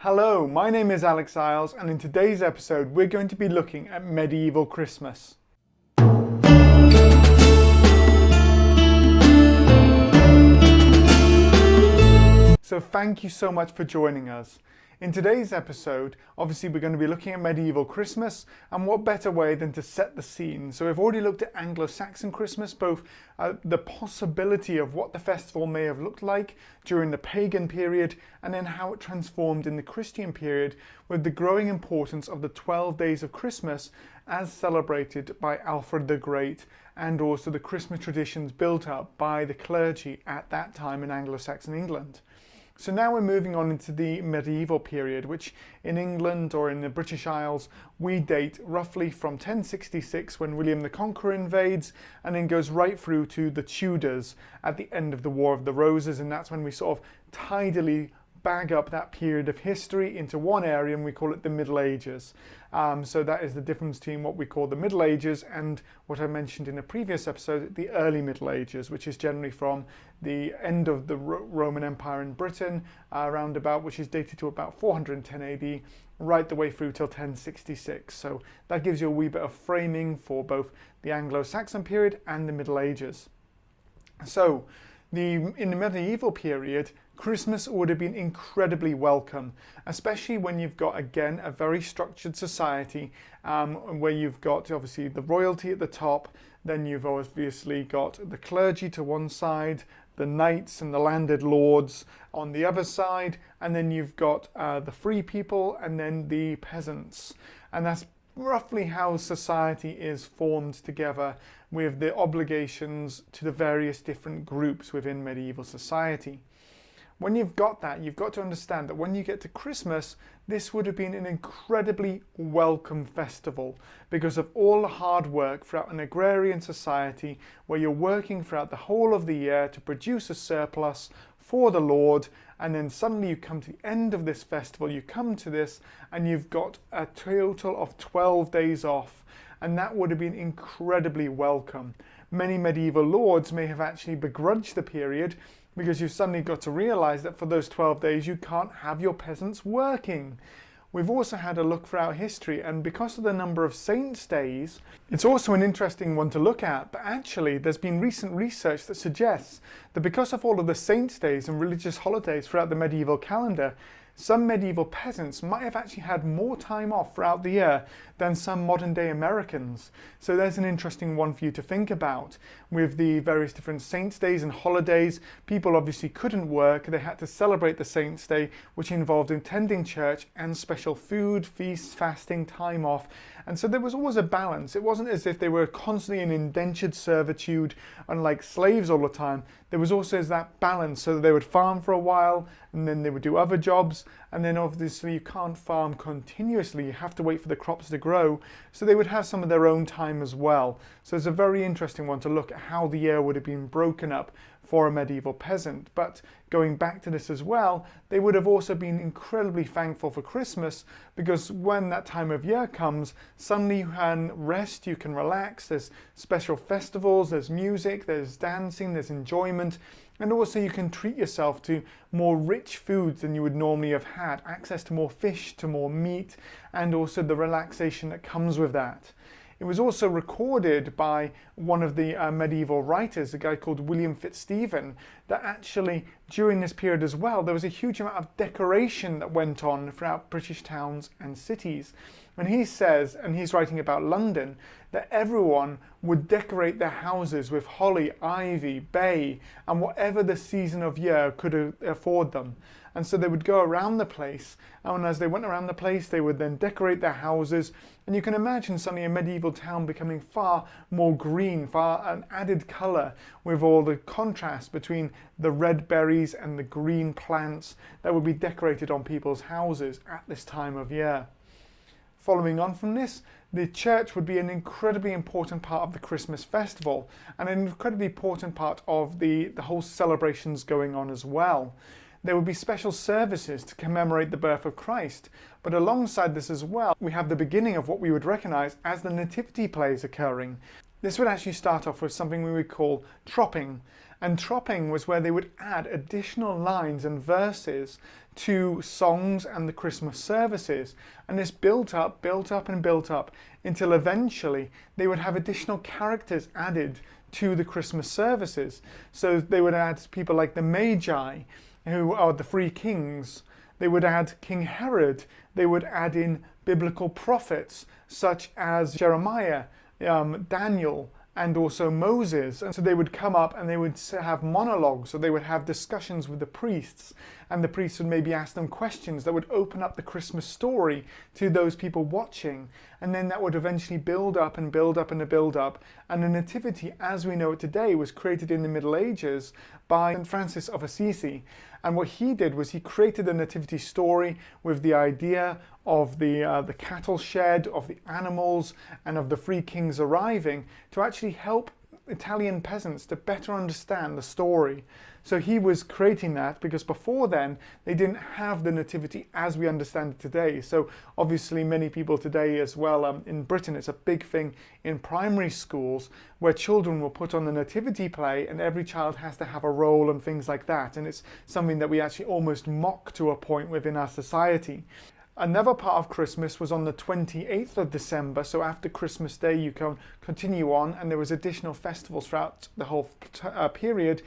Hello, my name is Alex Isles, and in today's episode we're going to be looking at medieval Christmas. So thank you so much for joining us. In today's episode, obviously we're going to be looking at medieval Christmas, and what better way than to set the scene. So we've already looked at Anglo-Saxon Christmas, both the possibility of what the festival may have looked like during the pagan period, and then how it transformed in the Christian period with the growing importance of the 12 days of Christmas as celebrated by Alfred the Great, and also the Christmas traditions built up by the clergy at that time in Anglo-Saxon England. So now we're moving on into the medieval period, which in England or in the British Isles, we date roughly from 1066 when William the Conqueror invades, and then goes right through to the Tudors at the end of the War of the Roses, and that's when we sort of tidily bag up that period of history into one area, and we call it the Middle Ages. So that is the difference between what we call the Middle Ages and what I mentioned in a previous episode, the early Middle Ages, which is generally from the end of the Roman Empire in Britain, around about, which is dated to about 410 AD, right the way through till 1066. So that gives you a wee bit of framing for both the Anglo-Saxon period and the Middle Ages. So in the medieval period, Christmas would have been incredibly welcome, especially when you've got, again, a very structured society where you've got obviously the royalty at the top, then you've obviously got the clergy to one side, the knights and the landed lords on the other side, and then you've got the free people and then the peasants. And that's roughly how society is formed together, with the obligations to the various different groups within medieval society. When you've got that, you've got to understand that when you get to Christmas, this would have been an incredibly welcome festival because of all the hard work throughout an agrarian society where you're working throughout the whole of the year to produce a surplus for the Lord, and then suddenly you come to the end of this festival, you come to this and you've got a total of 12 days off, and that would have been incredibly welcome. Many medieval lords may have actually begrudged the period because you've suddenly got to realize that for those 12 days you can't have your peasants working. We've also had a look throughout history, and because of the number of saints' days, it's also an interesting one to look at, but actually there's been recent research that suggests that because of all of the saints' days and religious holidays throughout the medieval calendar, some medieval peasants might have actually had more time off throughout the year than some modern day Americans. So there's an interesting one for you to think about. With the various different saints' days and holidays, people obviously couldn't work. They had to celebrate the saints' day, which involved attending church and special food, feasts, fasting, time off. And so there was always a balance. It wasn't as if they were constantly in indentured servitude and like slaves all the time. There was also that balance, so that they would farm for a while and then they would do other jobs, and then obviously you can't farm continuously, you have to wait for the crops to grow, so they would have some of their own time as well. So it's a very interesting one to look at how the year would have been broken up for a medieval peasant. But going back to this as well, they would have also been incredibly thankful for Christmas, because when that time of year comes, suddenly you can rest, you can relax, there's special festivals, there's music, there's dancing, there's enjoyment, and also you can treat yourself to more rich foods than you would normally have had, access to more fish, to more meat, and also the relaxation that comes with that. It was also recorded by one of the medieval writers, a guy called William Fitzstephen, that actually during this period as well, there was a huge amount of decoration that went on throughout British towns and cities. And he says, and he's writing about London, that everyone would decorate their houses with holly, ivy, bay, and whatever the season of year could afford them. And so they would go around the place, and as they went around the place, they would then decorate their houses. And you can imagine suddenly a medieval town becoming far more green, far an added colour, with all the contrast between the red berries and the green plants that would be decorated on people's houses at this time of year. Following on from this, the church would be an incredibly important part of the Christmas festival, and an incredibly important part of the whole celebrations going on as well. There would be special services to commemorate the birth of Christ, but alongside this as well, we have the beginning of what we would recognise as the nativity plays occurring. This would actually start off with something we would call tropping, And tropping was where they would add additional lines and verses to songs and the Christmas services. And this built up and built up until eventually they would have additional characters added to the Christmas services. So they would add people like the Magi, who are the three kings. They would add King Herod. They would add in biblical prophets such as Jeremiah, Daniel, and also Moses. And so they would come up and they would have monologues, or they would have discussions with the priests, and the priests would maybe ask them questions that would open up the Christmas story to those people watching. And then that would eventually build up and build up and build up. And the Nativity, as we know it today, was created in the Middle Ages by St. Francis of Assisi. And what he did was he created the Nativity story with the idea of the cattle shed, of the animals, and of the three kings arriving to actually help Italian peasants to better understand the story. So he was creating that because before then they didn't have the Nativity as we understand it today. So obviously many people today as well, in Britain it's a big thing in primary schools where children will put on the Nativity play and every child has to have a role and things like that. And it's something that we actually almost mock to a point within our society. Another part of Christmas was on the 28th of December, so after Christmas Day you can continue on, and there was additional festivals throughout the whole period.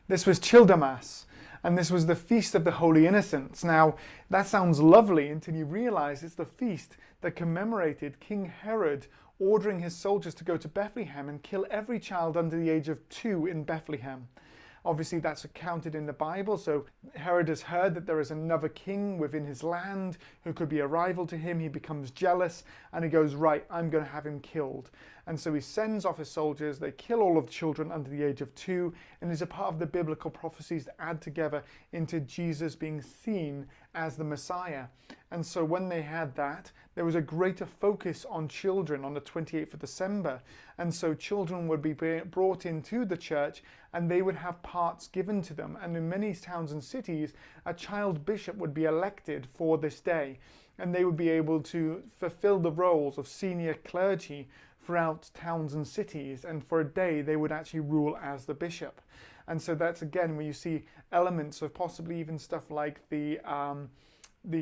This was Childermas, and this was the Feast of the Holy Innocents. Now, that sounds lovely until you realize it's the feast that commemorated King Herod ordering his soldiers to go to Bethlehem and kill every child under the age of 2 in Bethlehem. Obviously that's accounted in the Bible, so Herod has heard that there is another king within his land who could be a rival to him. He becomes jealous and he goes, right, I'm going to have him killed. And so he sends off his soldiers, they kill all of the children under the age of 2, and is a part of the biblical prophecies that add together into Jesus being seen as the Messiah. And so when they had that, there was a greater focus on children on the 28th of December. And so children would be brought into the church and they would have parts given to them. And in many towns and cities, a child bishop would be elected for this day. And they would be able to fulfill the roles of senior clergy throughout towns and cities. And for a day, they would actually rule as the bishop. And so that's again where you see elements of possibly even stuff like the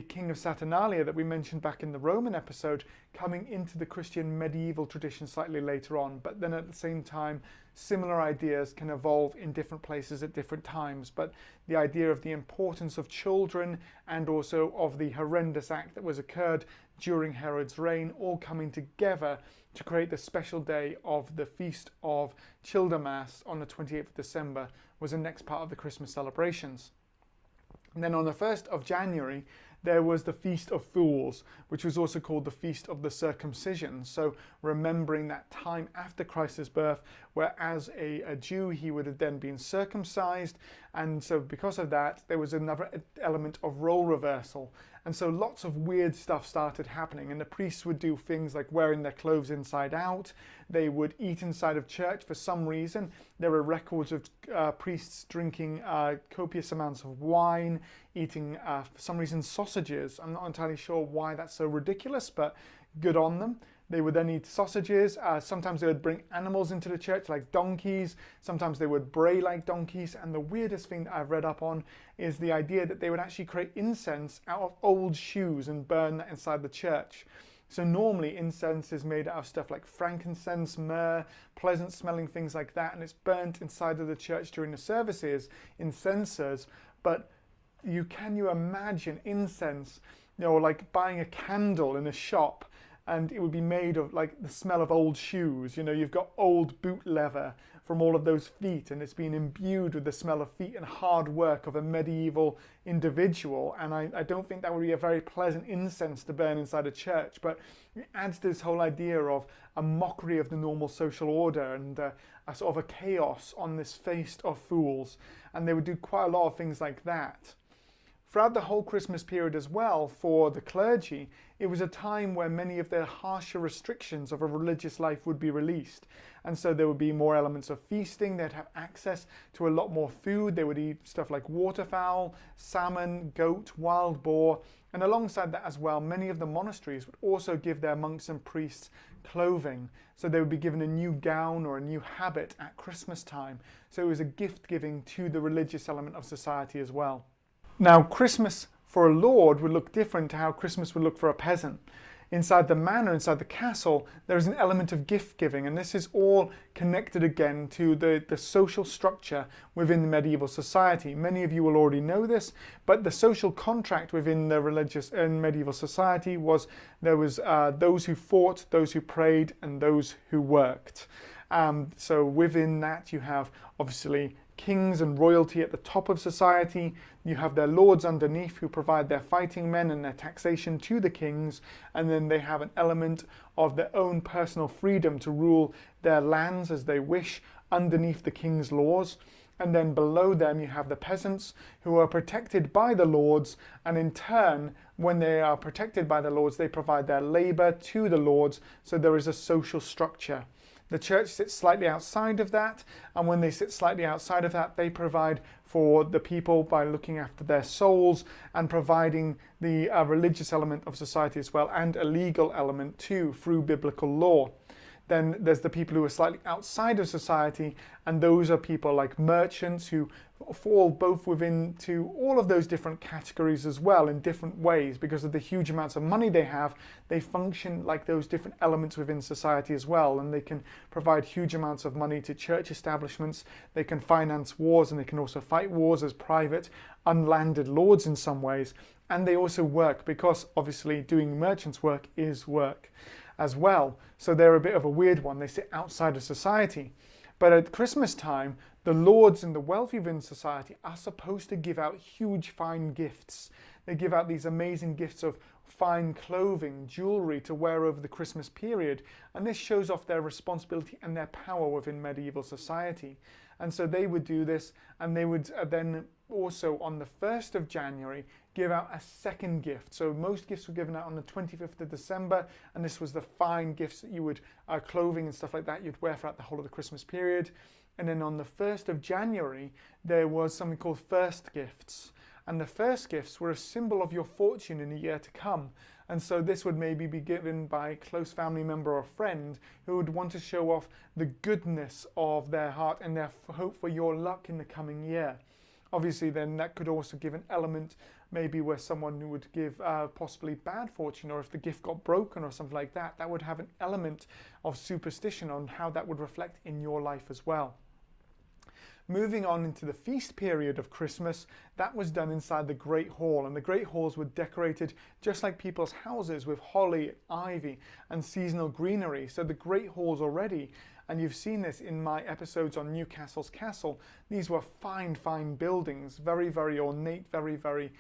King of Saturnalia that we mentioned back in the Roman episode coming into the Christian medieval tradition slightly later on. But then at the same time, similar ideas can evolve in different places at different times. But the idea of the importance of children and also of the horrendous act that was occurred during Herod's reign all coming together to create the special day of the Feast of Childermas on the 28th of December was the next part of the Christmas celebrations. And then on the 1st of January, there was the Feast of Fools, which was also called the Feast of the Circumcision. So remembering that time after Christ's birth, where as a Jew, he would have then been circumcised. And so because of that, there was another element of role reversal. And so lots of weird stuff started happening, and the priests would do things like wearing their clothes inside out. They would eat inside of church for some reason. There were records of priests drinking copious amounts of wine, eating, for some reason, sausages. I'm not entirely sure why that's so ridiculous, but good on them. They would then eat sausages. Sometimes they would bring animals into the church like donkeys. Sometimes they would bray like donkeys. And the weirdest thing that I've read up on is the idea that they would actually create incense out of old shoes and burn that inside the church. So normally incense is made out of stuff like frankincense, myrrh, pleasant smelling things like that. And it's burnt inside of the church during the services in censers. But can you imagine incense, like buying a candle in a shop, and it would be made of like the smell of old shoes. You've got old boot leather from all of those feet, and it's been imbued with the smell of feet and hard work of a medieval individual. And I don't think that would be a very pleasant incense to burn inside a church, but it adds to this whole idea of a mockery of the normal social order and a sort of a chaos on this Feast of Fools. And they would do quite a lot of things like that. Throughout the whole Christmas period as well, for the clergy, it was a time where many of their harsher restrictions of a religious life would be released. And so there would be more elements of feasting. They'd have access to a lot more food. They would eat stuff like waterfowl, salmon, goat, wild boar, And alongside that as well, many of the monasteries would also give their monks and priests clothing. So they would be given a new gown or a new habit at Christmas time. So it was a gift giving to the religious element of society as well. Now, Christmas for a lord would look different to how Christmas would look for a peasant. Inside the manor, inside the castle, there is an element of gift giving, and this is all connected again to the social structure within the medieval society. Many of you will already know this, but the social contract within the religious and medieval society was there was those who fought, those who prayed, and those who worked. So within that you have obviously kings and royalty at the top of society. You have their lords underneath who provide their fighting men and their taxation to the kings, and then they have an element of their own personal freedom to rule their lands as they wish underneath the king's laws. And then below them you have the peasants who are protected by the lords, and in turn, when they are protected by the lords, they provide their labor to the lords, so there is a social structure. The church sits slightly outside of that, and when they sit slightly outside of that, they provide for the people by looking after their souls and providing the religious element of society as well, and a legal element too through biblical law. Then there's the people who are slightly outside of society, and those are people like merchants who fall both within to all of those different categories as well in different ways. Because of the huge amounts of money they have, they function like those different elements within society as well, and they can provide huge amounts of money to church establishments. They can finance wars, and they can also fight wars as private unlanded lords in some ways. And they also work, because obviously doing merchants' work is work as well. So they're a bit of a weird one. They sit outside of society. But at Christmas time, the lords and the wealthy within society are supposed to give out huge fine gifts. They give out these amazing gifts of fine clothing, jewelry to wear over the Christmas period. And this shows off their responsibility and their power within medieval society. And so they would do this, and they would then also on the 1st of January give out a second gift. So most gifts were given out on the 25th of December, and this was the fine gifts that you would, clothing and stuff like that, you'd wear throughout the whole of the Christmas period. And then on the 1st of January, there was something called first gifts. And the first gifts were a symbol of your fortune in the year to come. And so this would maybe be given by a close family member or friend who would want to show off the goodness of their heart and their hope for your luck in the coming year. Obviously, then that could also give an element maybe where someone would give possibly bad fortune, or if the gift got broken or something like that, that would have an element of superstition on how that would reflect in your life as well. Moving on into the feast period of Christmas, that was done inside the Great Hall, and the Great Halls were decorated just like people's houses with holly, ivy, and seasonal greenery. So the Great Halls already, and you've seen this in my episodes on Newcastle's Castle, these were fine, fine buildings, very, very ornate, very, very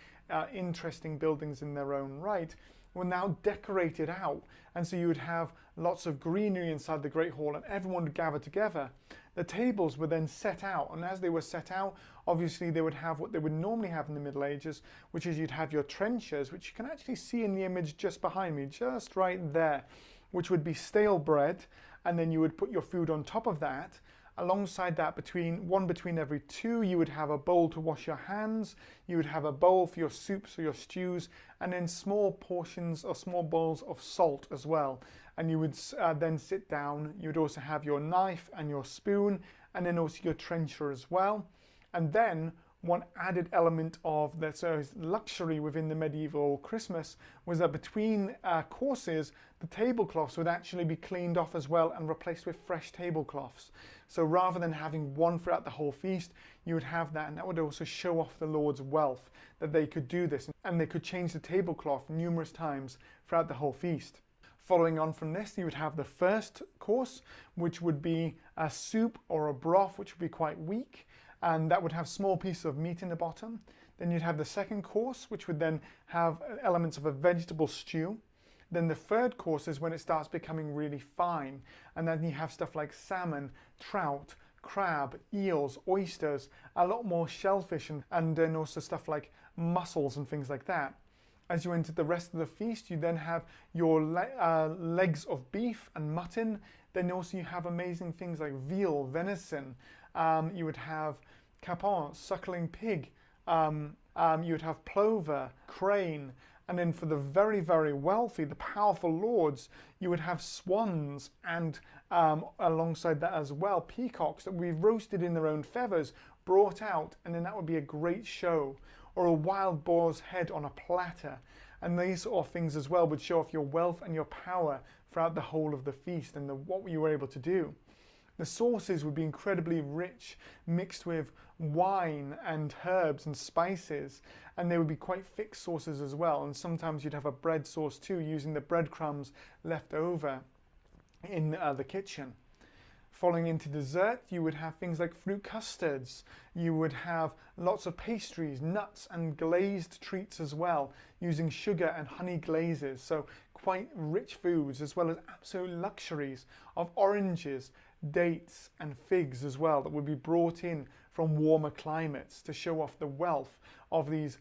interesting buildings in their own right, were now decorated out. And so you would have lots of greenery inside the Great Hall, and everyone would gather together. The tables were then set out, and as they were set out, obviously they would have what they would normally have in the Middle Ages, which is you'd have your trenchers, which you can actually see in the image just behind me, just right there, which would be stale bread, and then you would put your food on top of that. Alongside that, between every two, you would have a bowl to wash your hands, you would have a bowl for your soups or your stews, and then small portions or small bowls of salt as well. And you would then sit down. You would also have your knife and your spoon, and then also your trencher as well. And then one added element of the luxury within the medieval Christmas was that between courses, the tablecloths would actually be cleaned off as well and replaced with fresh tablecloths. So rather than having one throughout the whole feast, you would have that, and that would also show off the Lord's wealth, that they could do this, and they could change the tablecloth numerous times throughout the whole feast. Following on from this, you would have the first course, which would be a soup or a broth, which would be quite weak, and that would have small pieces of meat in the bottom. Then you'd have the second course, which would then have elements of a vegetable stew. Then the third course is when it starts becoming really fine, and then you have stuff like salmon, trout, crab, eels, oysters, a lot more shellfish, and then also stuff like mussels and things like that. As you enter the rest of the feast, you then have your legs of beef and mutton. Then also you have amazing things like veal, venison. You would have capon, suckling pig. You would have plover, crane, And then for the very, very wealthy, the powerful lords, you would have swans and alongside that as well, peacocks that we've roasted in their own feathers, brought out, and then that would be a great show. Or a wild boar's head on a platter. And these sort of things as well would show off your wealth and your power throughout the whole of the feast and what you were able to do. The sauces would be incredibly rich, mixed with wine and herbs and spices, and they would be quite thick sauces as well. And sometimes you'd have a bread sauce too, using the breadcrumbs left over in the kitchen. Following into dessert, you would have things like fruit custards. You would have lots of pastries, nuts, and glazed treats as well, using sugar and honey glazes. So quite rich foods, as well as absolute luxuries of oranges, dates, and figs as well, that would be brought in from warmer climates to show off the wealth of these.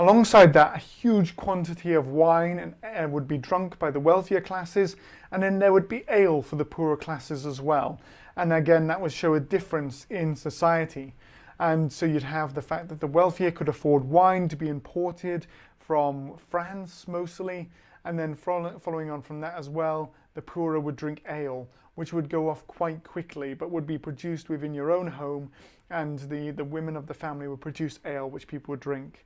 Alongside that, a huge quantity of wine and would be drunk by the wealthier classes, and then there would be ale for the poorer classes as well. And again, that would show a difference in society. And so you'd have the fact that the wealthier could afford wine to be imported from France mostly, and then following on from that as well, the poorer would drink ale, which would go off quite quickly, but would be produced within your own home, and the women of the family would produce ale, which people would drink.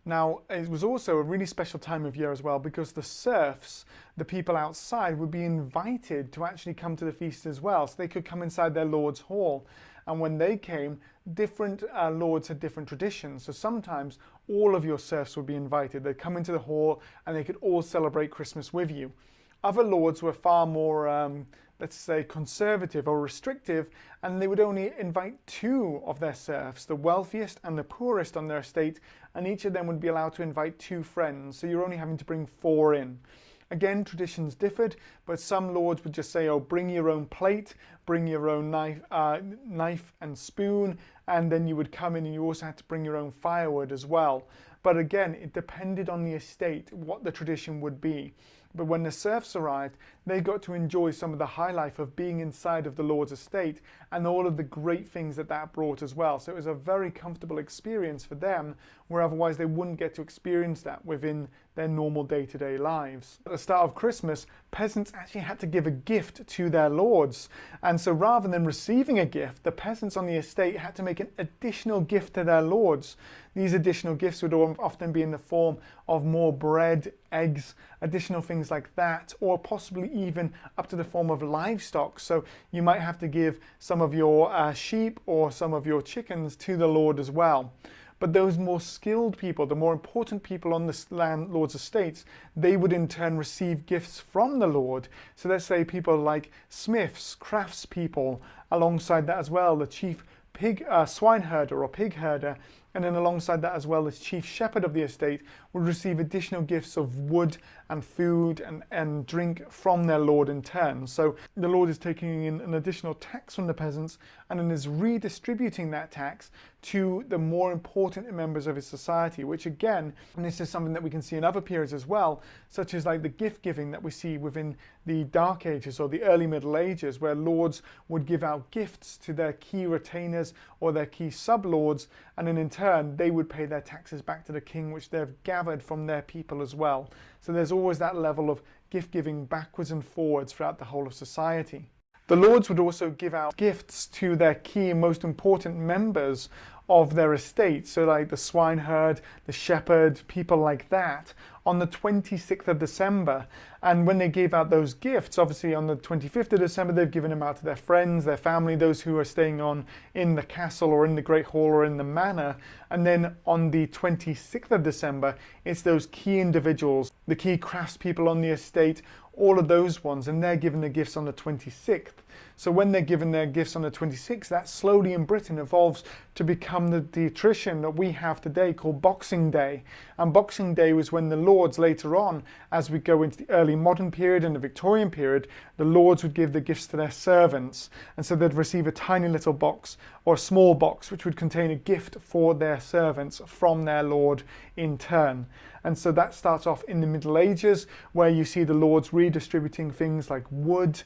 Now, it was also a really special time of year as well, because the serfs, the people outside, would be invited to actually come to the feast as well. So they could come inside their lord's hall. And when they came, different lords had different traditions. So sometimes all of your serfs would be invited. They'd come into the hall and they could all celebrate Christmas with you. Other lords were far more, let's say, conservative or restrictive, and they would only invite 2 of their serfs, the wealthiest and the poorest on their estate, and each of them would be allowed to invite 2 friends, so you're only having to bring 4 in. Again, traditions differed, but some lords would just say, oh, bring your own plate, bring your own knife and spoon, and then you would come in and you also had to bring your own firewood as well. But again, it depended on the estate, what the tradition would be. But when the serfs arrived, they got to enjoy some of the high life of being inside of the lord's estate and all of the great things that that brought as well. So it was a very comfortable experience for them, where otherwise they wouldn't get to experience that within their normal day-to-day lives. At the start of Christmas, peasants actually had to give a gift to their lords. And so rather than receiving a gift, the peasants on the estate had to make an additional gift to their lords. These additional gifts would often be in the form of more bread, eggs, additional things like that, or possibly even up to the form of livestock. So you might have to give some of your sheep or some of your chickens to the Lord as well. But those more skilled people, the more important people on the landlord's estates, they would in turn receive gifts from the Lord. So let's say people like smiths, craftspeople, alongside that as well, the chief swineherder or pig herder, and then alongside that as well, the chief shepherd of the estate would receive additional gifts of wood and food and drink from their lord in turn. So the lord is taking in an additional tax from the peasants and then is redistributing that tax to the more important members of his society, which again, and this is something that we can see in other periods as well, such as like the gift giving that we see within the Dark Ages or the early Middle Ages, where lords would give out gifts to their key retainers or their key sublords, and then in turn they would pay their taxes back to the king, which they've gathered from their people as well. So there's always that level of gift giving backwards and forwards throughout the whole of society. The lords would also give out gifts to their key and most important members of their estate, so like the swineherd, the shepherd, people like that, on the 26th of December. And when they gave out those gifts, obviously on the 25th of December, they've given them out to their friends, their family, those who are staying on in the castle or in the Great Hall or in the manor. And then on the 26th of December, it's those key individuals, the key craftspeople on the estate, all of those ones, and they're given the gifts on the 26th. So when they're given their gifts on the 26th, that slowly in Britain evolves to become the tradition that we have today called Boxing Day. And Boxing Day was when the lords later on, as we go into the early modern period and the Victorian period, the lords would give the gifts to their servants. And so they'd receive a tiny little box or a small box which would contain a gift for their servants from their lord in turn. And so that starts off in the Middle Ages, where you see the lords redistributing things like wood,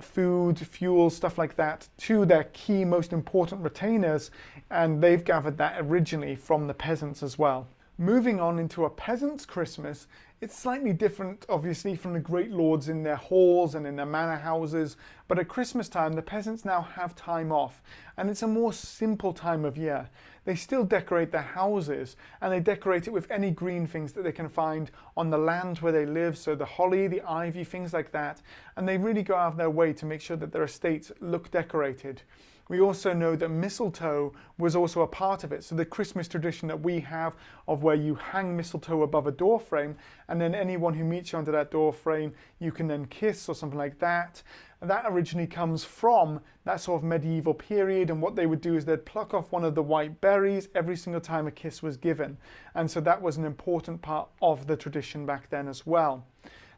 food, fuel, stuff like that to their key, most important retainers. And they've gathered that originally from the peasants as well. Moving on into a peasant's Christmas, it's slightly different, obviously, from the great lords in their halls and in their manor houses, but at Christmas time, the peasants now have time off, and it's a more simple time of year. They still decorate their houses, and they decorate it with any green things that they can find on the land where they live, so the holly, the ivy, things like that, and they really go out of their way to make sure that their estates look decorated. We also know that mistletoe was also a part of it. So the Christmas tradition that we have of where you hang mistletoe above a door frame, and then anyone who meets you under that door frame, you can then kiss or something like that. And that originally comes from that sort of medieval period, and what they would do is they'd pluck off one of the white berries every single time a kiss was given. And so that was an important part of the tradition back then as well.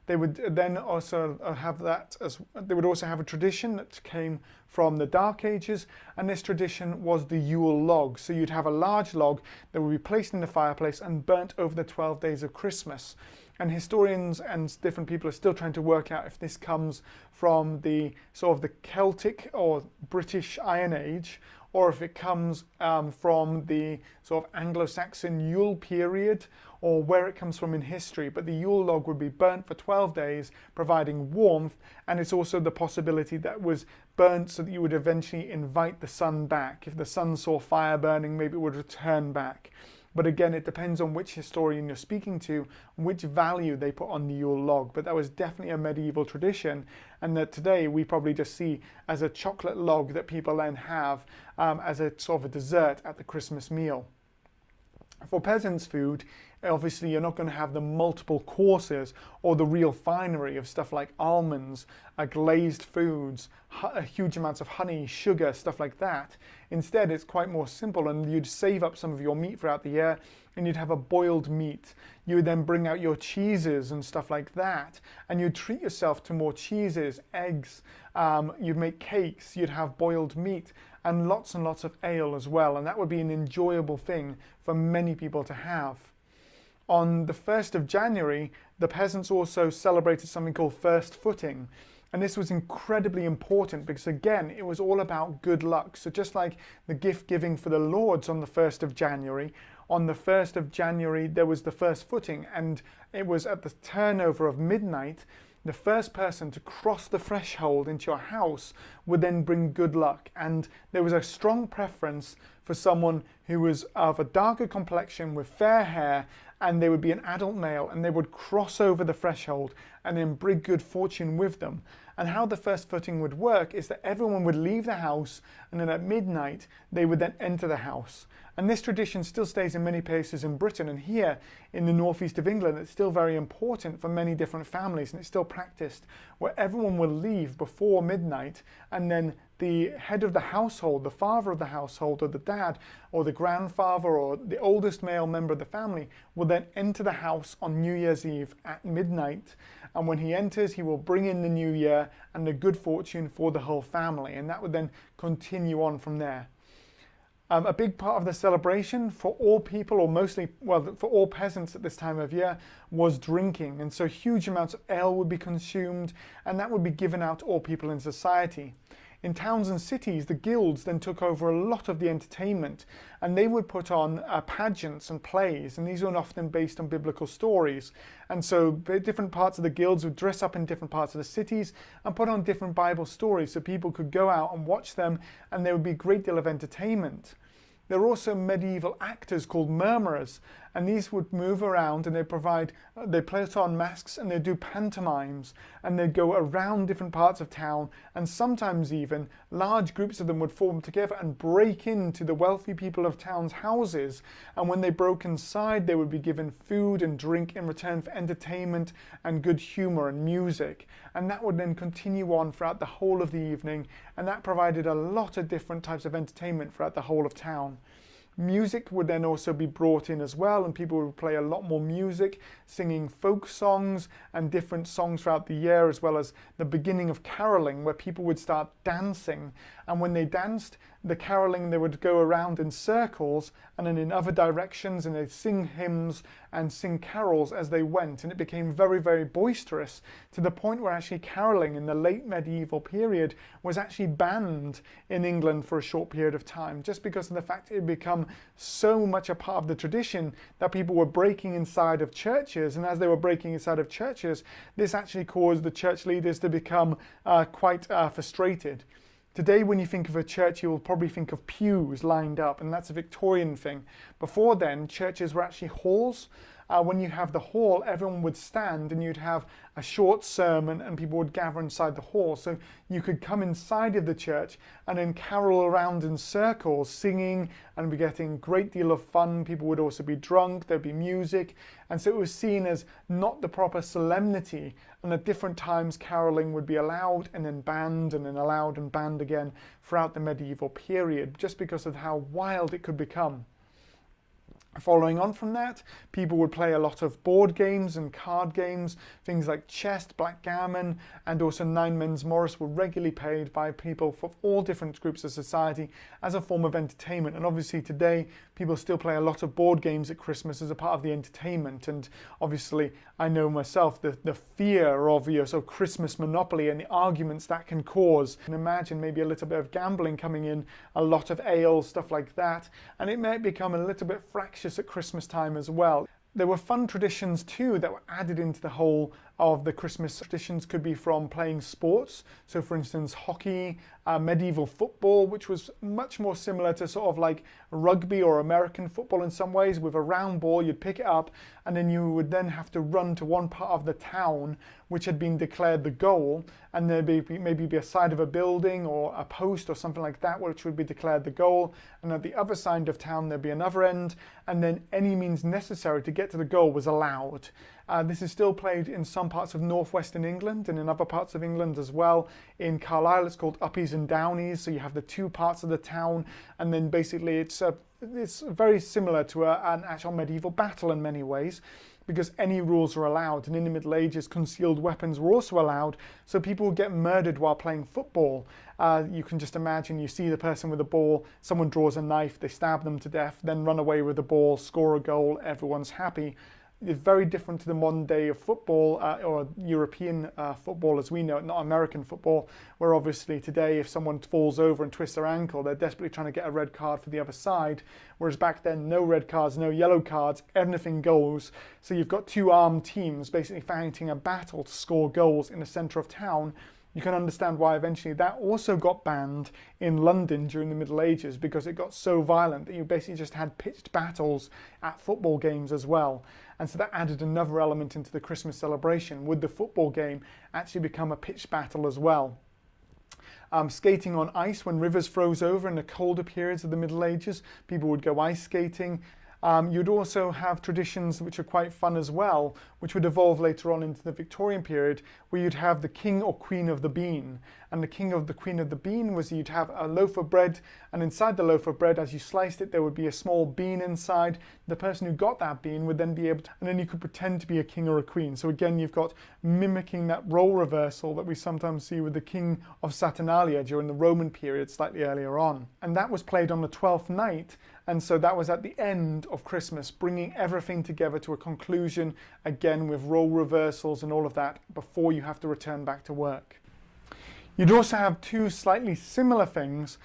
They would then also have they would also have a tradition that came from the Dark Ages, and this tradition was the Yule log. So you'd have a large log that would be placed in the fireplace and burnt over the 12 days of Christmas. And historians and different people are still trying to work out if this comes from the sort of the Celtic or British Iron Age, or if it comes from the sort of Anglo-Saxon Yule period, or where it comes from in history. But the Yule log would be burnt for 12 days, providing warmth, and it's also the possibility that was burnt so that you would eventually invite the sun back. If the sun saw fire burning, maybe it would return back. But again, it depends on which historian you're speaking to, which value they put on the Yule log. But that was definitely a medieval tradition, and that today we probably just see as a chocolate log that people then have as a sort of a dessert at the Christmas meal. For peasants' food, obviously you're not going to have the multiple courses or the real finery of stuff like almonds, glazed foods, huge amounts of honey, sugar, stuff like that. Instead, it's quite more simple, and you'd save up some of your meat throughout the year, and you'd have a boiled meat. You would then bring out your cheeses and stuff like that, and you'd treat yourself to more cheeses, eggs, you'd make cakes, you'd have boiled meat, and lots of ale as well, and that would be an enjoyable thing for many people to have. On the 1st of January, the peasants also celebrated something called first footing. And this was incredibly important because, again, it was all about good luck. So just like the gift giving for the lords on the 1st of January, on the 1st of January, there was the first footing, and it was at the turnover of midnight. The first person to cross the threshold into your house would then bring good luck. And there was a strong preference for someone who was of a darker complexion with fair hair, and they would be an adult male, and they would cross over the threshold and then bring good fortune with them. And how the first footing would work is that everyone would leave the house, and then at midnight they would then enter the house. And this tradition still stays in many places in Britain, and here in the northeast of England it's still very important for many different families, and it's still practiced, where everyone will leave before midnight, and then the head of the household, the father of the household, or the dad, or the grandfather, or the oldest male member of the family will then enter the house on New Year's Eve at midnight. And when he enters, he will bring in the new year and the good fortune for the whole family. And that would then continue on from there. A big part of the celebration for all people, or mostly, well, for all peasants at this time of year, was drinking. And so huge amounts of ale would be consumed, and that would be given out to all people in society. In towns and cities, the guilds then took over a lot of the entertainment, and they would put on pageants and plays, and these were often based on biblical stories. And so different parts of the guilds would dress up in different parts of the cities and put on different Bible stories so people could go out and watch them, and there would be a great deal of entertainment. There were also medieval actors called murmurers, and these would move around, and they put on masks, and they'd do pantomimes, and they'd go around different parts of town, and sometimes even large groups of them would form together and break into the wealthy people of town's houses. And when they broke inside, they would be given food and drink in return for entertainment and good humor and music. And that would then continue on throughout the whole of the evening, and that provided a lot of different types of entertainment throughout the whole of town. Music would then also be brought in as well, and people would play a lot more music, singing folk songs and different songs throughout the year, as well as the beginning of caroling, where people would start dancing. And when they danced, the caroling, they would go around in circles and then in other directions, and they'd sing hymns and sing carols as they went. And it became very, very boisterous, to the point where actually caroling in the late medieval period was actually banned in England for a short period of time, just because of the fact it had become become so much a part of the tradition that people were breaking inside of churches. And as they were breaking inside of churches, this actually caused the church leaders to become quite frustrated. Today, when you think of a church, you will probably think of pews lined up, and that's a Victorian thing. Before then, churches were actually halls. When you have the hall, everyone would stand and you'd have a short sermon and people would gather inside the hall. So you could come inside of the church and then carol around in circles, singing, and be getting a great deal of fun. People would also be drunk, there'd be music. And so it was seen as not the proper solemnity. And at different times, caroling would be allowed and then banned and then allowed and banned again throughout the medieval period, just because of how wild it could become. Following on from that, people would play a lot of board games and card games, things like chess, backgammon, and also nine men's Morris were regularly played by people from all different groups of society as a form of entertainment. And obviously today, people still play a lot of board games at Christmas as a part of the entertainment. And obviously, I know myself, the fear of your sort of Christmas monopoly and the arguments that can cause. You can imagine maybe a little bit of gambling coming in, a lot of ale, stuff like that, and it might become a little bit fractious at Christmas time as well. There were fun traditions too that were added into the whole of the Christmas. Traditions could be from playing sports. So for instance, hockey, medieval football, which was much more similar to sort of like rugby or American football in some ways. With a round ball, you'd pick it up and then you would then have to run to one part of the town which had been declared the goal, and there'd be maybe a side of a building or a post or something like that which would be declared the goal, and at the other side of town there'd be another end, and then any means necessary to get to the goal was allowed. This is still played in some parts of northwestern England and in other parts of England as well. In Carlisle, it's called Uppies and Downies. So you have the two parts of the town, and then basically it's very similar to an actual medieval battle in many ways, because any rules are allowed. And in the Middle Ages, concealed weapons were also allowed, so people would get murdered while playing football. You can just imagine, you see the person with a ball, someone draws a knife, they stab them to death, then run away with the ball, score a goal, everyone's happy. It's very different to the modern day of football, or European football as we know it, not American football, where obviously today if someone falls over and twists their ankle, they're desperately trying to get a red card for the other side, whereas back then, no red cards, no yellow cards, anything goes. So you've got two armed teams basically fighting a battle to score goals in the centre of town. You can understand why eventually that also got banned in London during the Middle Ages, because it got so violent that you basically just had pitched battles at football games as well. And so that added another element into the Christmas celebration. Would the football game actually become a pitched battle as well? Skating on ice when rivers froze over in the colder periods of the Middle Ages, people would go ice skating. You'd also have traditions which are quite fun as well, which would evolve later on into the Victorian period, where you'd have the king or queen of the bean. And the king of the queen of the bean was you'd have a loaf of bread, and inside the loaf of bread, as you sliced it, there would be a small bean inside. The person who got that bean would then be able to, and then you could pretend to be a king or a queen. So again, you've got mimicking that role reversal that we sometimes see with the king of Saturnalia during the Roman period slightly earlier on. And that was played on the 12th night, and so that was at the end of Christmas, bringing everything together to a conclusion, again with role reversals and all of that, before you have to return back to work. You'd also have two slightly similar things,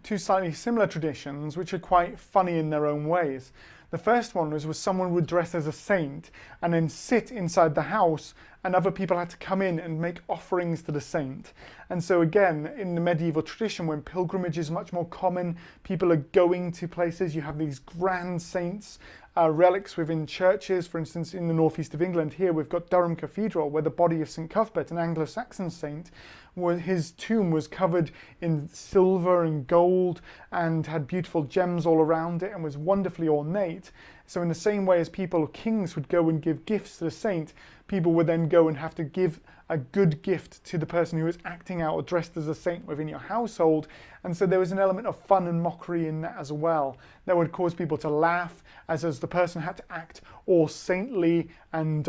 two slightly similar traditions, which are quite funny in their own ways. The first one was someone would dress as a saint and then sit inside the house, and other people had to come in and make offerings to the saint. And so again, in the medieval tradition, when pilgrimage is much more common, people are going to places, you have these grand saints, relics within churches. For instance, in the northeast of England here, we've got Durham Cathedral, where the body of St Cuthbert, an Anglo-Saxon saint, his tomb was covered in silver and gold and had beautiful gems all around it and was wonderfully ornate. So in the same way as kings would go and give gifts to the saint, people would then go and have to give a good gift to the person who was acting out or dressed as a saint within your household. And so there was an element of fun and mockery in that as well. That would cause people to laugh as the person had to act all saintly and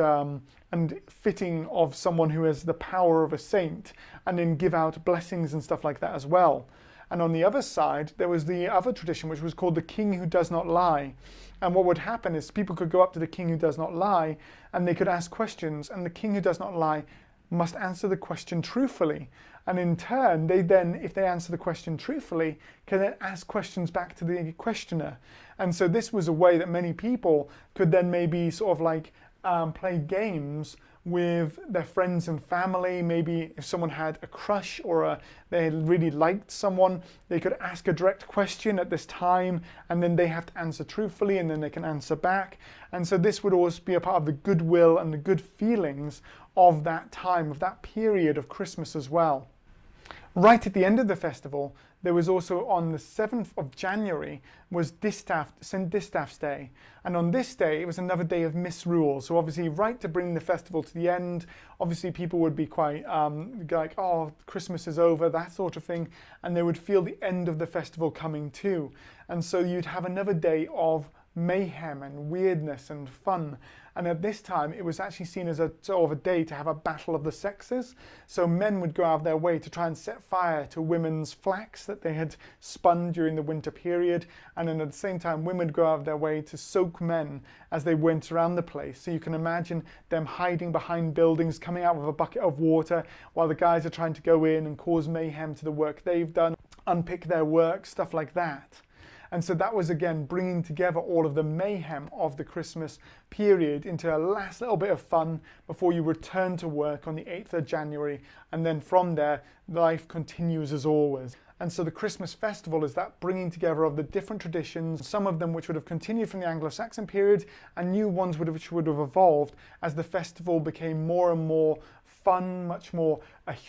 fitting of someone who has the power of a saint, and then give out blessings and stuff like that as well. And on the other side, there was the other tradition, which was called the king who does not lie. And what would happen is people could go up to the king who does not lie, and they could ask questions, and the king who does not lie must answer the question truthfully. And in turn, they then, if they answer the question truthfully, can then ask questions back to the questioner. And so this was a way that many people could then maybe sort of like play games with their friends and family. Maybe if someone had a crush or they really liked someone, they could ask a direct question at this time, and then they have to answer truthfully, and then they can answer back. And so this would always be a part of the goodwill and the good feelings of that time, of that period of Christmas as well. Right at the end of the festival, there was also on the 7th of January was St. Distaff's Day. And on this day, it was another day of misrule. So obviously, right to bring the festival to the end, obviously people would be quite like, oh, Christmas is over, that sort of thing. And they would feel the end of the festival coming too. And so you'd have another day of mayhem and weirdness and fun. And at this time, it was actually seen as a sort of a day to have a battle of the sexes. So men would go out of their way to try and set fire to women's flax that they had spun during the winter period. And then at the same time, women would go out of their way to soak men as they went around the place. So you can imagine them hiding behind buildings, coming out with a bucket of water while the guys are trying to go in and cause mayhem to the work they've done, unpick their work, stuff like that. And so that was, again, bringing together all of the mayhem of the Christmas period into a last little bit of fun before you return to work on the 8th of January. And then from there, life continues as always. And so the Christmas festival is that bringing together of the different traditions, some of them which would have continued from the Anglo-Saxon period, and new ones which would have evolved as the festival became more and more fun, much more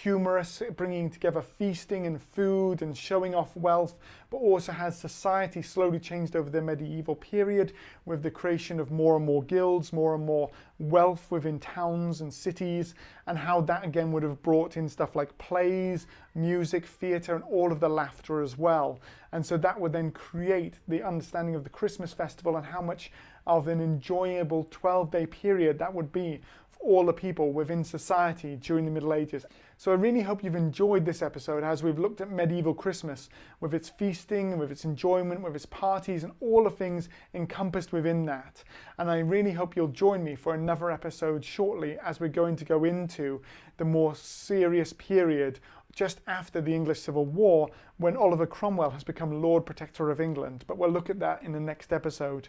humorous, bringing together feasting and food and showing off wealth, but also has society slowly changed over the medieval period with the creation of more and more guilds, more and more wealth within towns and cities, and how that again would have brought in stuff like plays, music, theatre, and all of the laughter as well. And so that would then create the understanding of the Christmas festival and how much of an enjoyable 12-day period that would be all the people within society during the Middle Ages. So I really hope you've enjoyed this episode as we've looked at medieval Christmas with its feasting, with its enjoyment, with its parties and all the things encompassed within that. And I really hope you'll join me for another episode shortly as we're going to go into the more serious period just after the English Civil War when Oliver Cromwell has become Lord Protector of England. But we'll look at that in the next episode.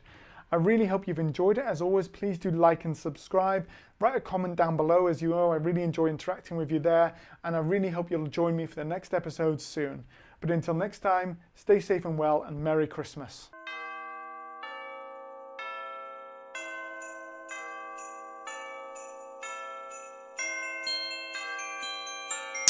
I really hope you've enjoyed it. As always, please do like and subscribe. Write a comment down below. As you know, I really enjoy interacting with you there, and I really hope you'll join me for the next episode soon. But until next time, stay safe and well, and Merry Christmas.